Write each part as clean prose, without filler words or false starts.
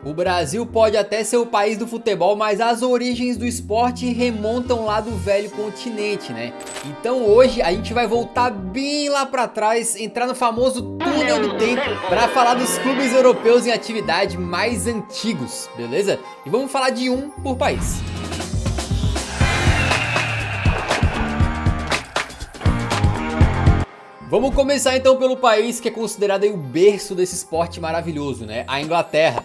O Brasil pode até ser o país do futebol, mas as origens do esporte remontam lá do velho continente, né? Então hoje a gente vai voltar bem lá pra trás, entrar no famoso túnel do tempo para falar dos clubes europeus em atividade mais antigos, beleza? E vamos falar de um por país. Vamos começar então pelo país que é considerado aí o berço desse esporte maravilhoso, né? A Inglaterra.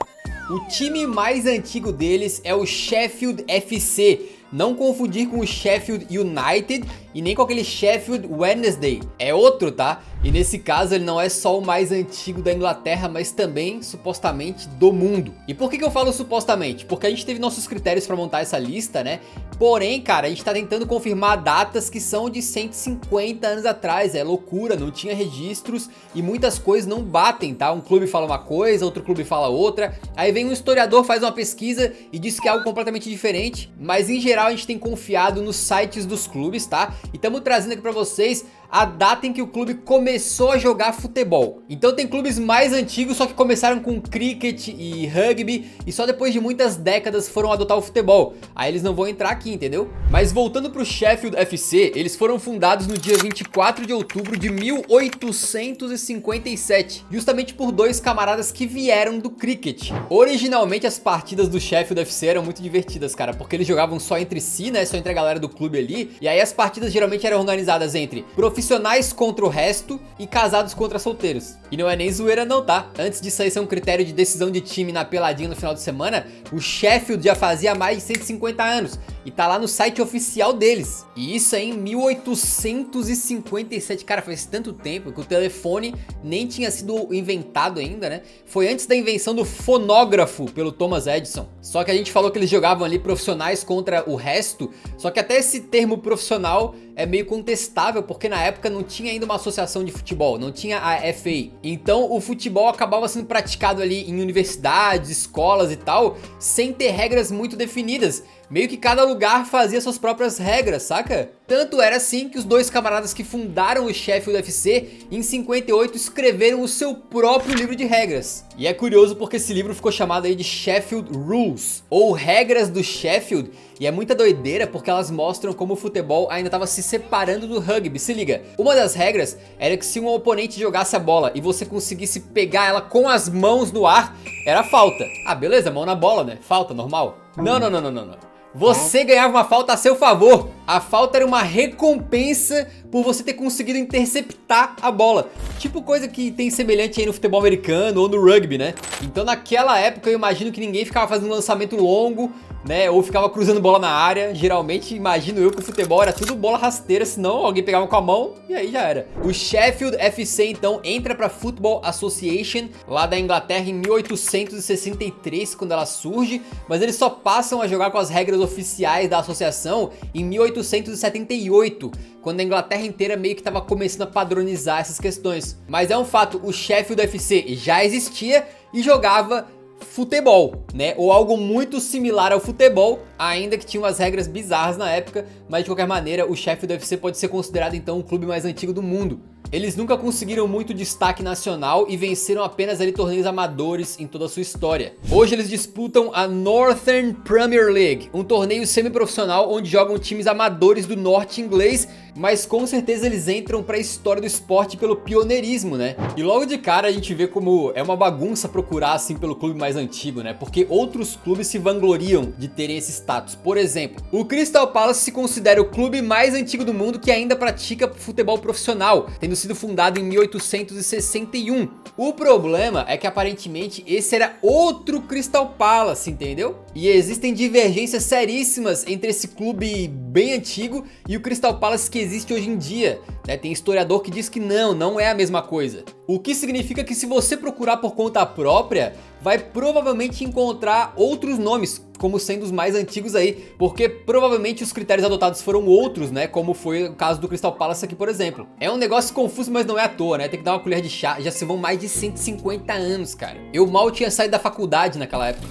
O time mais antigo deles é o Sheffield FC. Não confundir com o Sheffield United e nem com aquele Sheffield Wednesday. É outro, tá? E nesse caso ele não é só o mais antigo da Inglaterra, mas também, supostamente, do mundo. E por que eu falo supostamente? Porque a gente teve nossos critérios pra montar essa lista, né? Porém, cara, a gente tá tentando confirmar datas que são de 150 anos atrás. É loucura, não tinha registros e muitas coisas não batem, tá? Um clube fala uma coisa, outro clube fala outra. Aí vem um historiador, faz uma pesquisa e diz que é algo completamente diferente. Mas em geral a gente tem confiado nos sites dos clubes, tá? E estamos trazendo aqui pra vocês a data em que o clube começou a jogar futebol. Então tem clubes mais antigos, só que começaram com cricket e rugby e só depois de muitas décadas foram adotar o futebol. Aí eles não vão entrar aqui, entendeu? Mas voltando pro Sheffield FC, eles foram fundados no dia 24 de outubro de 1857, justamente por dois camaradas que vieram do cricket. Originalmente as partidas do Sheffield FC eram muito divertidas, cara, porque eles jogavam só entre si, né, só entre a galera do clube ali, e aí as partidas geralmente eram organizadas entre profissionais contra o resto e casados contra solteiros. E não é nem zoeira não, tá? Antes disso aí ser um critério de decisão de time na peladinha no final de semana, o Sheffield já fazia mais de 150 anos e tá lá no site oficial deles. E isso aí em 1857, cara, faz tanto tempo que o telefone nem tinha sido inventado ainda, né? Foi antes da invenção do fonógrafo pelo Thomas Edison. Só que a gente falou que eles jogavam ali profissionais contra o resto, só que até esse termo profissional é meio contestável, porque na época não tinha ainda uma associação de futebol, não tinha a FA. Então o futebol acabava sendo praticado ali em universidades, escolas e tal, sem ter regras muito definidas. Meio que cada lugar fazia suas próprias regras, saca? Tanto era assim que os dois camaradas que fundaram o Sheffield FC em 58 escreveram o seu próprio livro de regras. E é curioso porque esse livro ficou chamado aí de Sheffield Rules, ou Regras do Sheffield, e é muita doideira porque elas mostram como o futebol ainda estava se separando do rugby. Se liga, uma das regras era que se um oponente jogasse a bola e você conseguisse pegar ela com as mãos no ar, era falta. Ah, beleza, mão na bola, né? Falta, normal. Não. Você ganhava uma falta a seu favor. A falta era uma recompensa por você ter conseguido interceptar a bola. Tipo coisa que tem semelhante aí no futebol americano ou no rugby, né? Então naquela época eu imagino que ninguém ficava fazendo um lançamento longo, né? Ou ficava cruzando bola na área. Geralmente imagino eu que o futebol era tudo bola rasteira, senão alguém pegava com a mão e aí já era. O Sheffield FC então entra pra Football Association lá da Inglaterra em 1863, quando ela surge, mas eles só passam a jogar com as regras oficiais da associação em 1878, quando a Inglaterra inteira meio que estava começando a padronizar essas questões. Mas é um fato, o Sheffield FC já existia e jogava futebol, né? Ou algo muito similar ao futebol, ainda que tinha umas regras bizarras na época, mas de qualquer maneira o Sheffield FC pode ser considerado então o clube mais antigo do mundo. Eles nunca conseguiram muito destaque nacional e venceram apenas ali torneios amadores em toda a sua história. Hoje eles disputam a Northern Premier League, um torneio semiprofissional onde jogam times amadores do norte inglês, mas com certeza eles entram para a história do esporte pelo pioneirismo, né? E logo de cara a gente vê como é uma bagunça procurar assim pelo clube mais antigo, né? Porque outros clubes se vangloriam de terem esse status. Por exemplo, o Crystal Palace se considera o clube mais antigo do mundo que ainda pratica futebol profissional, tendo sido fundado em 1861. O problema é que aparentemente esse era outro Crystal Palace, entendeu? E existem divergências seríssimas entre esse clube bem antigo e o Crystal Palace que existe hoje em dia, né? Tem historiador que diz que não é a mesma coisa. O que significa que se você procurar por conta própria, vai provavelmente encontrar outros nomes como sendo os mais antigos aí, porque provavelmente os critérios adotados foram outros, né, como foi o caso do Crystal Palace aqui, por exemplo. É um negócio confuso, mas não é à toa, né, tem que dar uma colher de chá, já se vão mais de 150 anos, cara. Eu mal tinha saído da faculdade naquela época.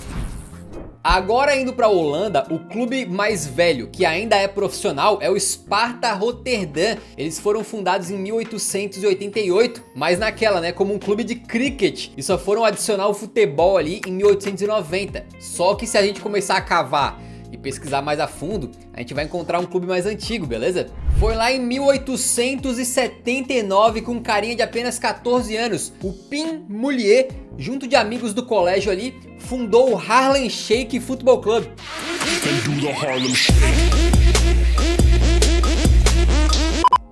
Agora indo para a Holanda, o clube mais velho que ainda é profissional é o Sparta Rotterdam. Eles foram fundados em 1888, mas naquela, né, como um clube de cricket, e só foram adicionar o futebol ali em 1890. Só que se a gente começar a cavar e pesquisar mais a fundo, a gente vai encontrar um clube mais antigo, beleza? Foi lá em 1879, com um carinha de apenas 14 anos, o Pim Mullier, junto de amigos do colégio ali, fundou o Harlem Shake Football Club.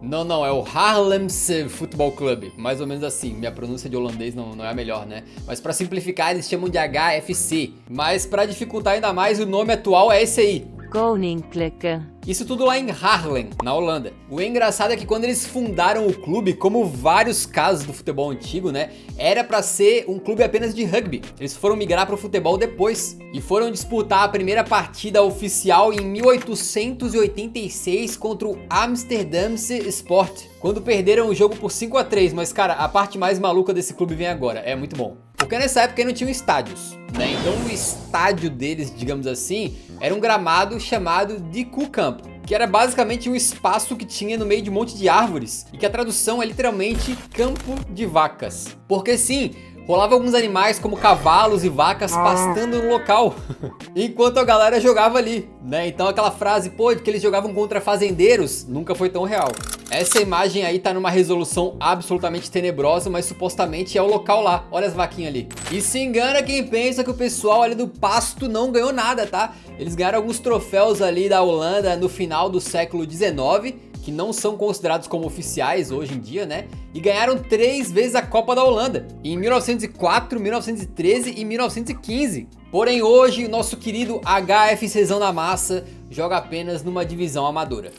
Não, é o Haarlemse Football Club, mais ou menos assim. Minha pronúncia de holandês não é a melhor, né? Mas pra simplificar, eles chamam de HFC. Mas pra dificultar ainda mais, o nome atual é esse aí: Koninklijke. Isso tudo lá em Haarlem, na Holanda. O engraçado é que quando eles fundaram o clube, como vários casos do futebol antigo, né, era pra ser um clube apenas de rugby. Eles foram migrar pro futebol depois e foram disputar a primeira partida oficial em 1886 contra o Amsterdamse Sport, quando perderam o jogo por 5-3. Mas cara, a parte mais maluca desse clube vem agora, é muito bom. Porque nessa época não tinham estádios, né? Então o estádio deles, digamos assim, era um gramado chamado de Kuhkamp, que era basicamente um espaço que tinha no meio de um monte de árvores, e que a tradução é literalmente campo de vacas. Porque sim, rolava alguns animais como cavalos e vacas pastando no local, enquanto a galera jogava ali, né? Então aquela frase, pô, de que eles jogavam contra fazendeiros, nunca foi tão real. Essa imagem aí tá numa resolução absolutamente tenebrosa, mas supostamente é o local lá. Olha as vaquinhas ali. E se engana quem pensa que o pessoal ali do pasto não ganhou nada, tá? Eles ganharam alguns troféus ali da Holanda no final do século XIX, que não são considerados como oficiais hoje em dia, né? E ganharam 3 vezes a Copa da Holanda, em 1904, 1913 e 1915. Porém hoje o nosso querido HFCzão da massa joga apenas numa divisão amadora.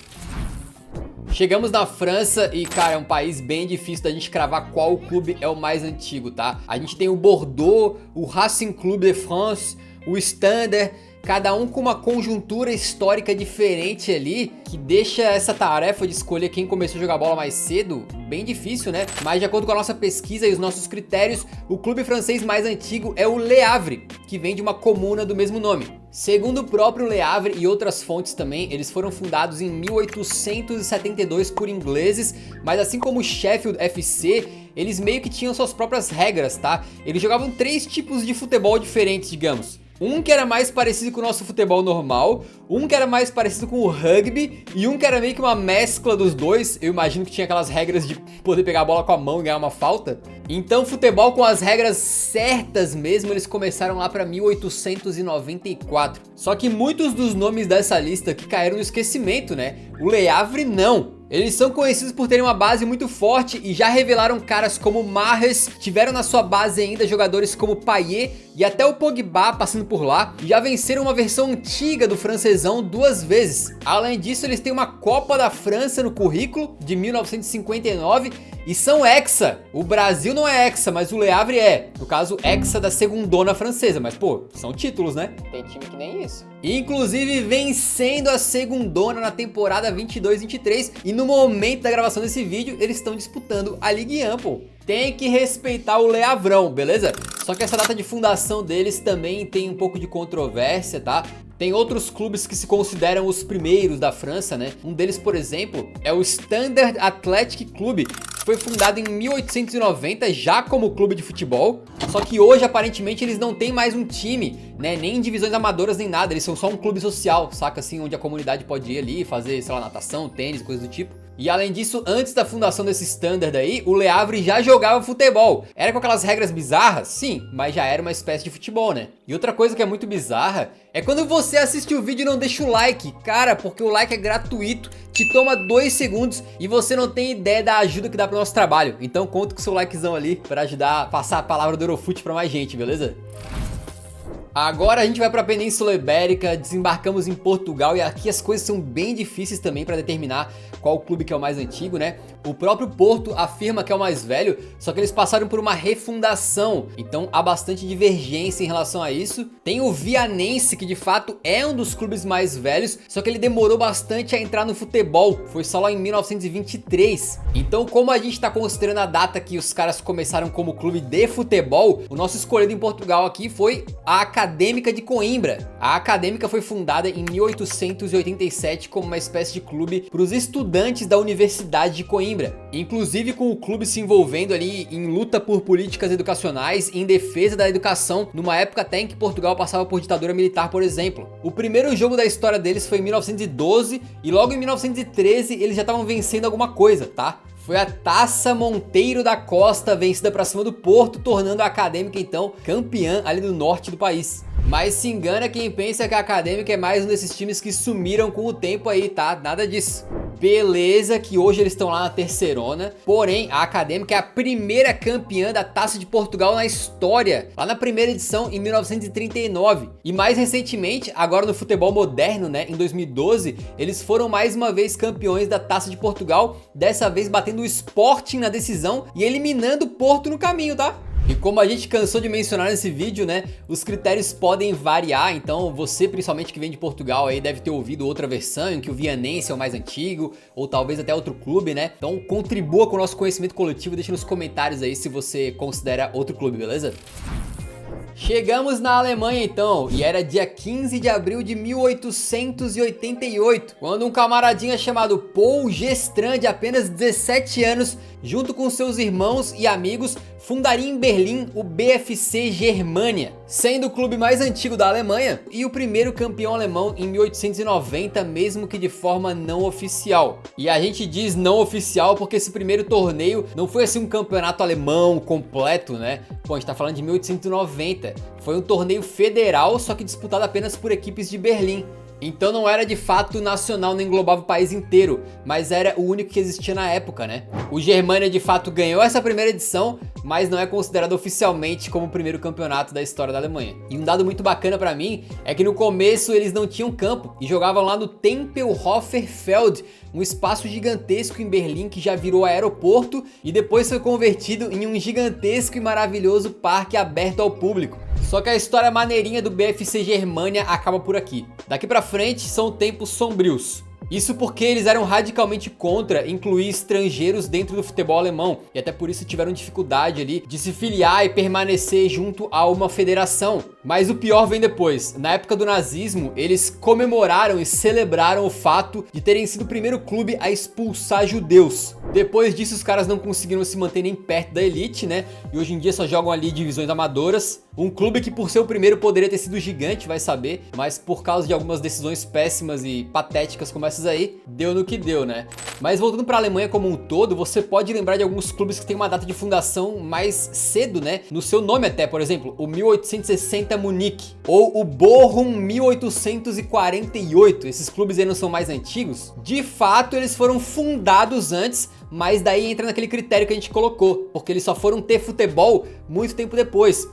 Chegamos na França e, cara, é um país bem difícil da gente cravar qual clube é o mais antigo, tá? A gente tem o Bordeaux, o Racing Club de France, o Standard, cada um com uma conjuntura histórica diferente ali, que deixa essa tarefa de escolher quem começou a jogar bola mais cedo bem difícil, né? Mas de acordo com a nossa pesquisa e os nossos critérios, o clube francês mais antigo é o Le Havre, que vem de uma comuna do mesmo nome. Segundo o próprio Le Havre e outras fontes também, eles foram fundados em 1872 por ingleses, mas assim como o Sheffield FC, eles meio que tinham suas próprias regras, tá? Eles jogavam 3 tipos de futebol diferentes, digamos. Um que era mais parecido com o nosso futebol normal, um que era mais parecido com o rugby e um que era meio que uma mescla dos dois. Eu imagino que tinha aquelas regras de poder pegar a bola com a mão e ganhar uma falta. Então futebol com as regras certas mesmo, eles começaram lá para 1894. Só que muitos dos nomes dessa lista aqui caíram no esquecimento, né? O Le Havre não. Eles são conhecidos por terem uma base muito forte e já revelaram caras como Mahrez, tiveram na sua base ainda jogadores como Payet e até o Pogba passando por lá, e já venceram uma versão antiga do francesão 2 vezes. Além disso, eles têm uma Copa da França no currículo de 1959 e são hexa. O Brasil não é hexa, mas o Le Havre é. No caso, hexa da segundona francesa, mas pô, são títulos, né? Tem time que nem isso. Inclusive vencendo a segundona na temporada 22-23, e no momento da gravação desse vídeo eles estão disputando a Ligue 1, pô. Tem que respeitar o Le Havrão, beleza? Só que essa data de fundação deles também tem um pouco de controvérsia, tá? Tem outros clubes que se consideram os primeiros da França, né? Um deles, por exemplo, é o Standard Athletic Club, que foi fundado em 1890 já como clube de futebol. Só que hoje, aparentemente, eles não têm mais um time, né? Nem divisões amadoras, nem nada. Eles são só um clube social, saca? Assim, onde a comunidade pode ir ali, fazer, sei lá, natação, tênis, coisa do tipo. E além disso, antes da fundação desse Standard aí, o Le Havre já jogava futebol. Era com aquelas regras bizarras? Sim, mas já era uma espécie de futebol, né? E outra coisa que é muito bizarra é quando você assiste o vídeo e não deixa o like. Cara, porque o like é gratuito, te toma 2 segundos e você não tem ideia da ajuda que dá pro nosso trabalho. Então conta com o seu likezão ali pra ajudar a passar a palavra do Eurofute pra mais gente, beleza? Agora a gente vai para a Península Ibérica, desembarcamos em Portugal e aqui as coisas são bem difíceis também para determinar qual clube que é o mais antigo, né? O próprio Porto afirma que é o mais velho, só que eles passaram por uma refundação, então há bastante divergência em relação a isso. Tem o Vianense, que de fato é um dos clubes mais velhos, só que ele demorou bastante a entrar no futebol, foi só lá em 1923. Então, como a gente está considerando a data que os caras começaram como clube de futebol, o nosso escolhido em Portugal aqui foi a Acadêmica de Coimbra. A Acadêmica foi fundada em 1887 como uma espécie de clube para os estudantes da Universidade de Coimbra, inclusive com o clube se envolvendo ali em luta por políticas educacionais e em defesa da educação, numa época até em que Portugal passava por ditadura militar, por exemplo. O primeiro jogo da história deles foi em 1912 e logo em 1913 eles já estavam vencendo alguma coisa, tá? Foi a Taça Monteiro da Costa, vencida pra cima do Porto, tornando a Acadêmica então campeã ali do norte do país. Mas se engana quem pensa que a Acadêmica é mais um desses times que sumiram com o tempo aí, tá? Nada disso. Beleza que hoje eles estão lá na terceirona, porém a Acadêmica é a primeira campeã da Taça de Portugal na história, lá na primeira edição em 1939. E mais recentemente, agora no futebol moderno, né, em 2012, eles foram mais uma vez campeões da Taça de Portugal, dessa vez batendo o Sporting na decisão e eliminando o Porto no caminho, tá? E como a gente cansou de mencionar nesse vídeo, né, os critérios podem variar, então você principalmente que vem de Portugal aí deve ter ouvido outra versão em que o Vianense é o mais antigo, ou talvez até outro clube, né? Então contribua com o nosso conhecimento coletivo, deixa nos comentários aí se você considera outro clube, beleza? Chegamos na Alemanha então, e era dia 15 de abril de 1888, quando um camaradinha chamado Paul Gestran, de apenas 17 anos, junto com seus irmãos e amigos, fundaria em Berlim o BFC Germania, sendo o clube mais antigo da Alemanha e o primeiro campeão alemão em 1890, mesmo que de forma não oficial. E a gente diz não oficial porque esse primeiro torneio não foi assim um campeonato alemão completo, né? Pô, a gente tá falando de 1890, foi um torneio federal, só que disputado apenas por equipes de Berlim. Então não era de fato nacional nem englobava o país inteiro, mas era o único que existia na época, né? O Germania de fato ganhou essa primeira edição, mas não é considerado oficialmente como o primeiro campeonato da história da Alemanha. E um dado muito bacana pra mim é que no começo eles não tinham campo e jogavam lá no Tempelhofer Feld, um espaço gigantesco em Berlim que já virou aeroporto e depois foi convertido em um gigantesco e maravilhoso parque aberto ao público. Só que a história maneirinha do BFC Germania acaba por aqui. Daqui pra frente são tempos sombrios. Isso porque eles eram radicalmente contra incluir estrangeiros dentro do futebol alemão e até por isso tiveram dificuldade ali de se filiar e permanecer junto a uma federação. Mas o pior vem depois. Na época do nazismo, eles comemoraram e celebraram o fato de terem sido o primeiro clube a expulsar judeus. Depois disso, os caras não conseguiram se manter nem perto da elite, né? E hoje em dia só jogam ali divisões amadoras. Um clube que por ser o primeiro poderia ter sido gigante, vai saber, mas por causa de algumas decisões péssimas e patéticas como essas aí, deu no que deu, né? Mas voltando para a Alemanha como um todo, você pode lembrar de alguns clubes que têm uma data de fundação mais cedo, né? No seu nome até, por exemplo, o 1860 Munique ou o Bochum 1848. Esses clubes aí não são mais antigos? De fato, eles foram fundados antes, mas daí entra naquele critério que a gente colocou, porque eles só foram ter futebol muito tempo depois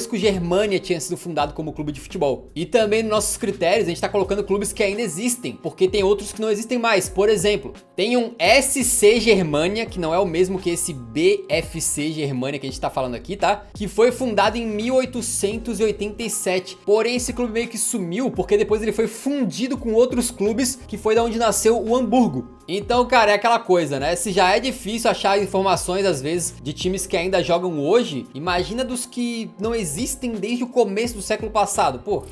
que o Germania tinha sido fundado como clube de futebol. E também nos nossos critérios a gente tá colocando clubes que ainda existem, porque tem outros que não existem mais. Por exemplo, tem um SC Germania, que não é o mesmo que esse BFC Germania que a gente tá falando aqui, tá? Que foi fundado em 1887. Porém, esse clube meio que sumiu, porque depois ele foi fundido com outros clubes, que foi da onde nasceu o Hamburgo. Então, cara, é aquela coisa, né? Se já é difícil achar informações, às vezes, de times que ainda jogam hoje, imagina dos que não existem desde o começo do século passado, pô.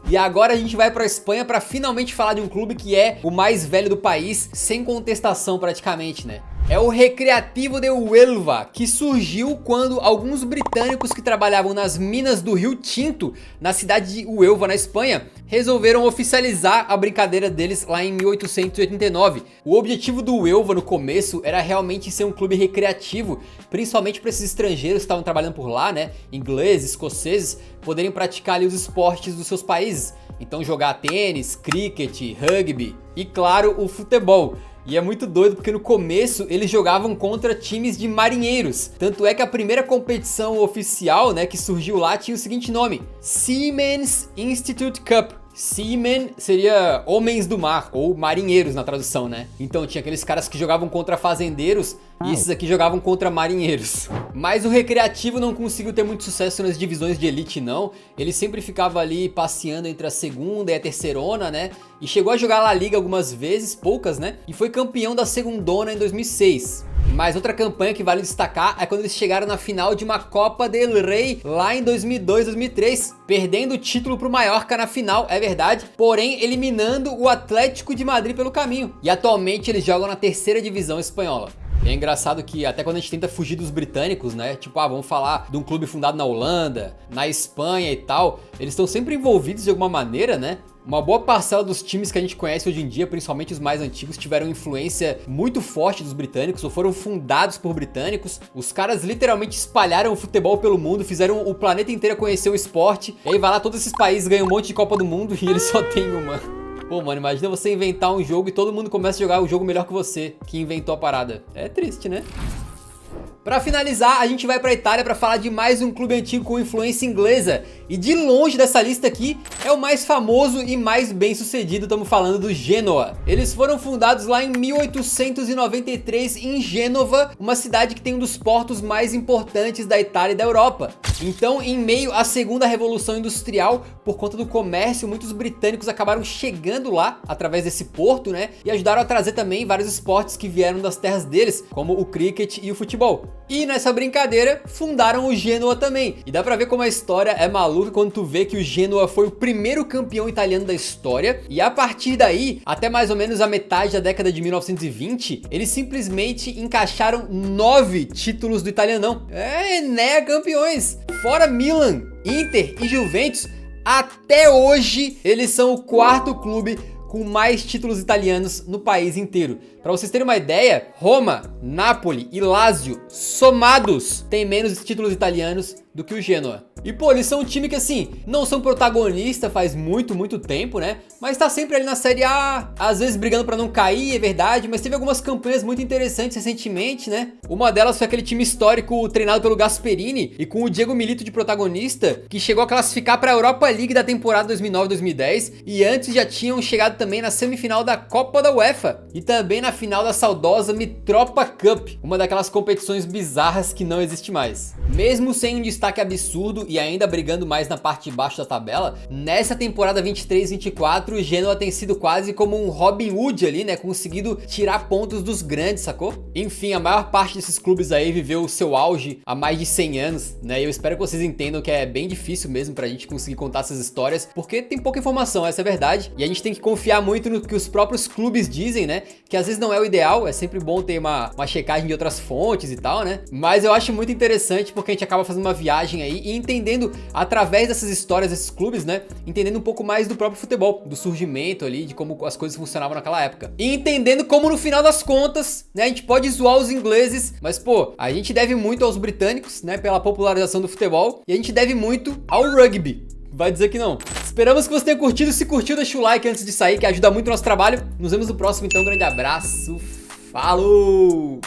E agora a gente vai para a Espanha para finalmente falar de um clube que é o mais velho do país, sem contestação praticamente, né? É o Recreativo de Huelva, que surgiu quando alguns britânicos que trabalhavam nas minas do Rio Tinto, na cidade de Huelva, na Espanha, resolveram oficializar a brincadeira deles lá em 1889. O objetivo do Huelva no começo era realmente ser um clube recreativo, principalmente para esses estrangeiros que estavam trabalhando por lá, né, ingleses, escoceses, poderem praticar ali os esportes dos seus países. Então jogar tênis, cricket, rugby e claro, o futebol. E é muito doido porque no começo eles jogavam contra times de marinheiros. Tanto é que a primeira competição oficial, né, que surgiu lá tinha o seguinte nome: Seamen's Institute Cup. Seamen seria homens do mar, ou marinheiros na tradução, né? Então tinha aqueles caras que jogavam contra fazendeiros E esses aqui jogavam contra marinheiros. Mas o Recreativo não conseguiu ter muito sucesso nas divisões de elite não. Ele sempre ficava ali passeando entre a segunda e a terceirona, né? E chegou a jogar a La Liga algumas vezes, poucas, né? E foi campeão da segundona em 2006. Mas outra campanha que vale destacar é quando eles chegaram na final de uma Copa del Rey lá em 2002, 2003, perdendo o título pro Mallorca na final, é verdade, porém eliminando o Atlético de Madrid pelo caminho. E atualmente eles jogam na terceira divisão espanhola. É engraçado que até quando a gente tenta fugir dos britânicos, né? Tipo, vamos falar de um clube fundado na Holanda, na Espanha e tal, eles estão sempre envolvidos de alguma maneira, né? Uma boa parcela dos times que a gente conhece hoje em dia, principalmente os mais antigos, tiveram influência muito forte dos britânicos ou foram fundados por britânicos. Os caras literalmente espalharam o futebol pelo mundo, fizeram o planeta inteiro conhecer o esporte. E aí vai lá, todos esses países ganham um monte de Copa do Mundo e eles só tem uma. Pô, mano, imagina você inventar um jogo e todo mundo começa a jogar o jogo melhor que você, que inventou a parada. É triste, né? Pra finalizar, a gente vai pra Itália pra falar de mais um clube antigo com influência inglesa. E de longe dessa lista aqui, é o mais famoso e mais bem sucedido, estamos falando do Genoa. Eles foram fundados lá em 1893 em Gênova, uma cidade que tem um dos portos mais importantes da Itália e da Europa. Então, em meio à segunda revolução industrial, por conta do comércio, muitos britânicos acabaram chegando lá através desse porto, né? E ajudaram a trazer também vários esportes que vieram das terras deles, como o cricket e o futebol. E nessa brincadeira, fundaram o Genoa também. E dá pra ver como a história é maluca quando tu vê que o Genoa foi o primeiro campeão italiano da história. E a partir daí, até mais ou menos a metade da década de 1920, eles simplesmente encaixaram 9 títulos do Italianão. Né, campeões! Fora Milan, Inter e Juventus, até hoje eles são o quarto clube com mais títulos italianos no país inteiro. Pra vocês terem uma ideia, Roma, Napoli e Lazio, somados, têm menos títulos italianos do que o Genoa. E pô, eles são um time que assim, não são protagonista faz muito tempo, né? Mas tá sempre ali na Série A, às vezes brigando pra não cair, é verdade, mas teve algumas campanhas muito interessantes recentemente, né? Uma delas foi aquele time histórico treinado pelo Gasperini e com o Diego Milito de protagonista, que chegou a classificar pra Europa League da temporada 2009-2010 e antes já tinham chegado também na semifinal da Copa da UEFA e também na final da saudosa Mitropa Cup, uma daquelas competições bizarras que não existe mais. Mesmo sem um destaque absurdo e ainda brigando mais na parte de baixo da tabela, nessa temporada 23-24 o Genoa tem sido quase como um Robin Hood ali, né, conseguido tirar pontos dos grandes, sacou? Enfim, a maior parte desses clubes aí viveu o seu auge há mais de 100 anos, né, e eu espero que vocês entendam que é bem difícil mesmo pra gente conseguir contar essas histórias, porque tem pouca informação, essa é a verdade, e a gente tem que confiar muito no que os próprios clubes dizem, né, que às vezes não é o ideal, é sempre bom ter uma checagem de outras fontes e tal, né, mas eu acho muito interessante porque a gente acaba fazendo uma viagem aí e entendendo através dessas histórias desses clubes, né, entendendo um pouco mais do próprio futebol, do surgimento ali, de como as coisas funcionavam naquela época. E entendendo como no final das contas, né, a gente pode zoar os ingleses, mas pô, a gente deve muito aos britânicos, né, pela popularização do futebol, e a gente deve muito ao rugby. Vai dizer que não. Esperamos que você tenha curtido. Se curtiu, deixa o like antes de sair, que ajuda muito o nosso trabalho. Nos vemos no próximo, então. Um grande abraço. Falou!